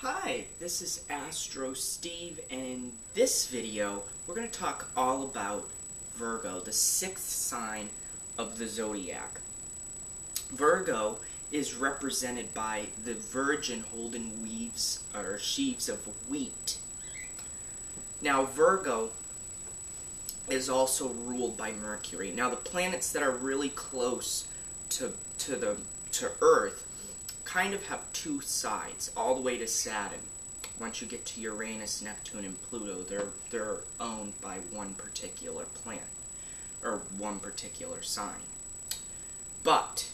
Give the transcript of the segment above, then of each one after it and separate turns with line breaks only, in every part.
Hi, this is Astro Steve, and in this video, we're going to talk all about Virgo, the sixth sign of the zodiac. Virgo is represented by the Virgin holding sheaves of wheat. Now, Virgo is also ruled by Mercury. Now, the planets that are really close to Earth kind of have two sides, all the way to Saturn. Once you get to Uranus, Neptune, and Pluto, they're owned by one particular planet, or one particular sign. But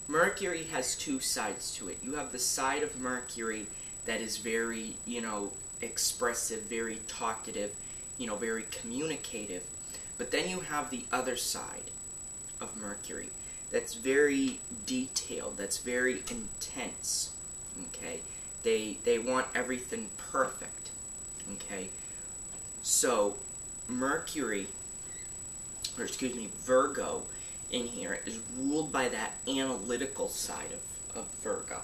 Mercury has two sides to it. You have the side of Mercury that is very, expressive, very talkative, very communicative. But then you have the other side of Mercury that's very detailed, that's very intense, okay? They want everything perfect, okay? So, Virgo in here is ruled by that analytical side of Virgo,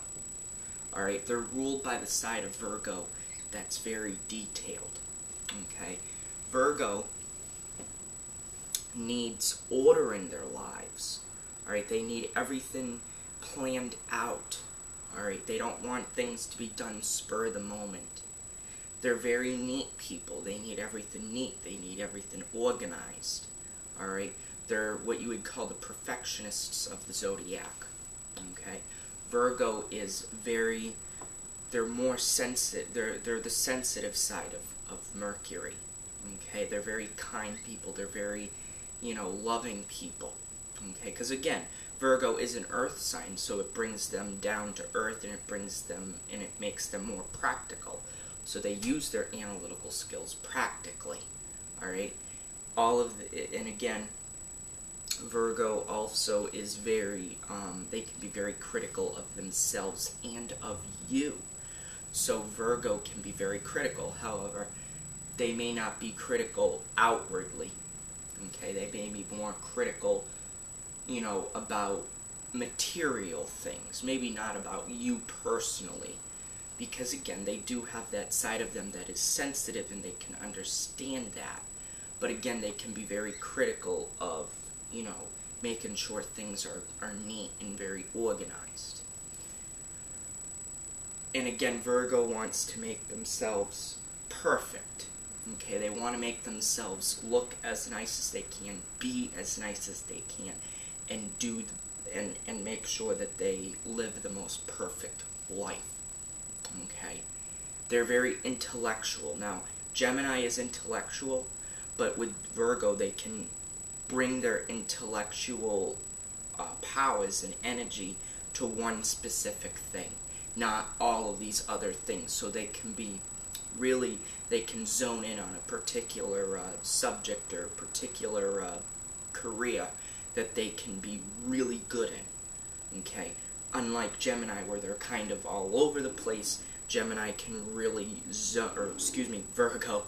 alright? They're ruled by the side of Virgo that's very detailed, okay? Virgo needs order in their lives. Alright, they need everything planned out. Alright, they don't want things to be done spur of the moment. They're very neat people. They need everything neat. They need everything organized. Alright, they're what you would call the perfectionists of the zodiac. Okay, Virgo is they're more sensitive. They're the sensitive side of Mercury. Okay, they're very kind people. They're very, loving people. Okay, because again, Virgo is an earth sign, so it brings them down to earth, and it makes them more practical. So they use their analytical skills practically. Alright? And again, Virgo also is they can be very critical of themselves and of you. So Virgo can be very critical. However, they may not be critical outwardly. Okay, they may be more critical about material things, maybe not about you personally, because again, they do have that side of them that is sensitive and they can understand that, but again, they can be very critical of, making sure things are neat and very organized. And again, Virgo wants to make themselves perfect. Okay, they want to make themselves look as nice as they can, be as nice as they can, and make sure that they live the most perfect life. Okay, they're very intellectual. Now, Gemini is intellectual, but with Virgo, they can bring their intellectual powers and energy to one specific thing, not all of these other things. So they can zone in on a particular subject or a particular career that they can be really good in, okay? Unlike Gemini, where they're kind of all over the place, Virgo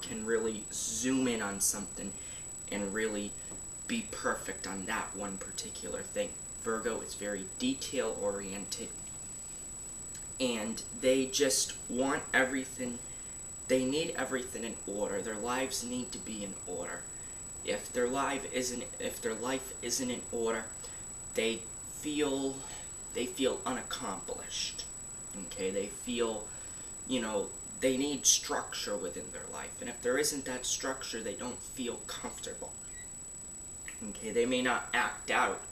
can really zoom in on something and really be perfect on that one particular thing. Virgo is very detail-oriented, and they just want everything. They need everything in order. Their lives need to be in order. If their life isn't in order, they feel unaccomplished. Okay, they feel, they need structure within their life, and if there isn't that structure, they don't feel comfortable. Okay, they may not act out.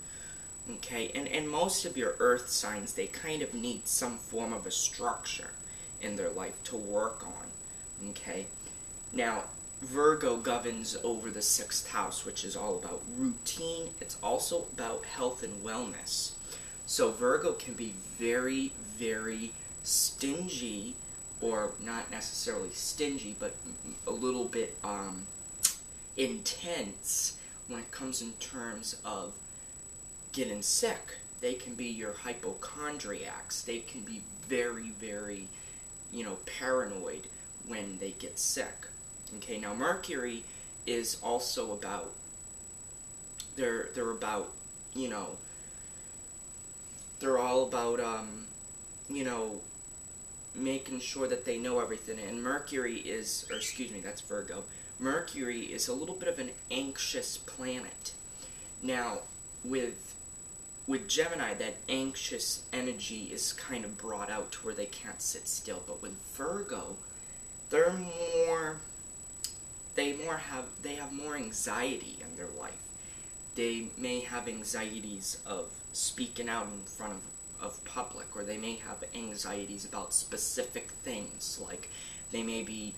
Okay, and most of your earth signs, they kind of need some form of a structure in their life to work on. Okay, now Virgo governs over the sixth house, which is all about routine. It's also about health and wellness. So Virgo can be very, very stingy, or not necessarily stingy, but a little bit intense when it comes in terms of getting sick. They can be your hypochondriacs. They can be very, very, paranoid when they get sick. Okay, now Mercury is also about, they're about, they're all about, making sure that they know everything. And Mercury is, or excuse me, that's Virgo. Mercury is a little bit of an anxious planet. Now, with Gemini, that anxious energy is kind of brought out to where they can't sit still. But with Virgo, they have more anxiety in their life. They may have anxieties of speaking out in front of public, or they may have anxieties about specific things, like they may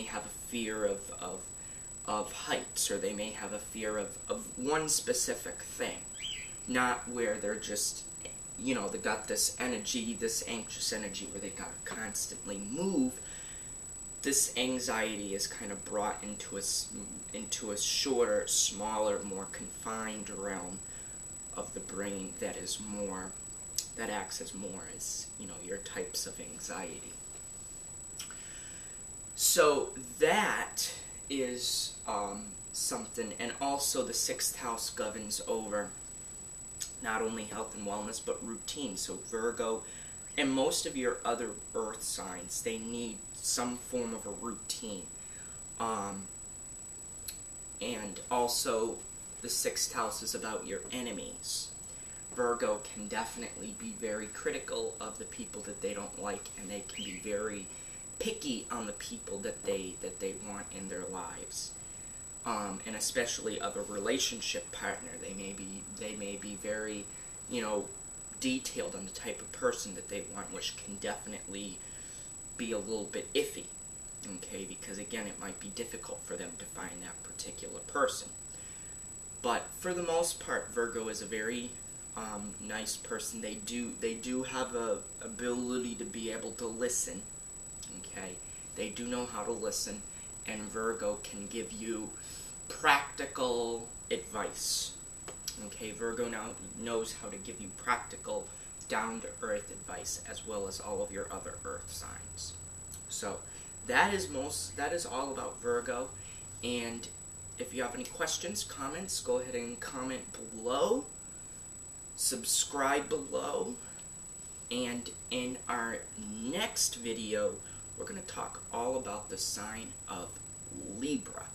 have a fear of heights, or they may have a fear of one specific thing, not where they're just, they got this energy, this anxious energy where they gotta constantly move. This anxiety is kind of brought into a shorter, smaller, more confined realm of the brain that acts as more as, your types of anxiety. So that is something, and also the 6th house governs over not only health and wellness, but routine. So Virgo and most of your other earth signs, they need some form of a routine. And also, the 6th house is about your enemies. Virgo can definitely be very critical of the people that they don't like, and they can be very picky on the people that they want in their lives. And especially of a relationship partner, they may be very, detailed on the type of person that they want, which can definitely be a little bit iffy, okay, because again, it might be difficult for them to find that particular person. But for the most part, Virgo is a very nice person. They do have a ability to be able to listen, okay, they do know how to listen, and Virgo can give you practical advice. Okay, Virgo now knows how to give you practical, down-to-earth advice, as well as all of your other earth signs. So that is all about Virgo. And if you have any questions, comments, go ahead and comment below. Subscribe below. And in our next video, we're going to talk all about the sign of Libra.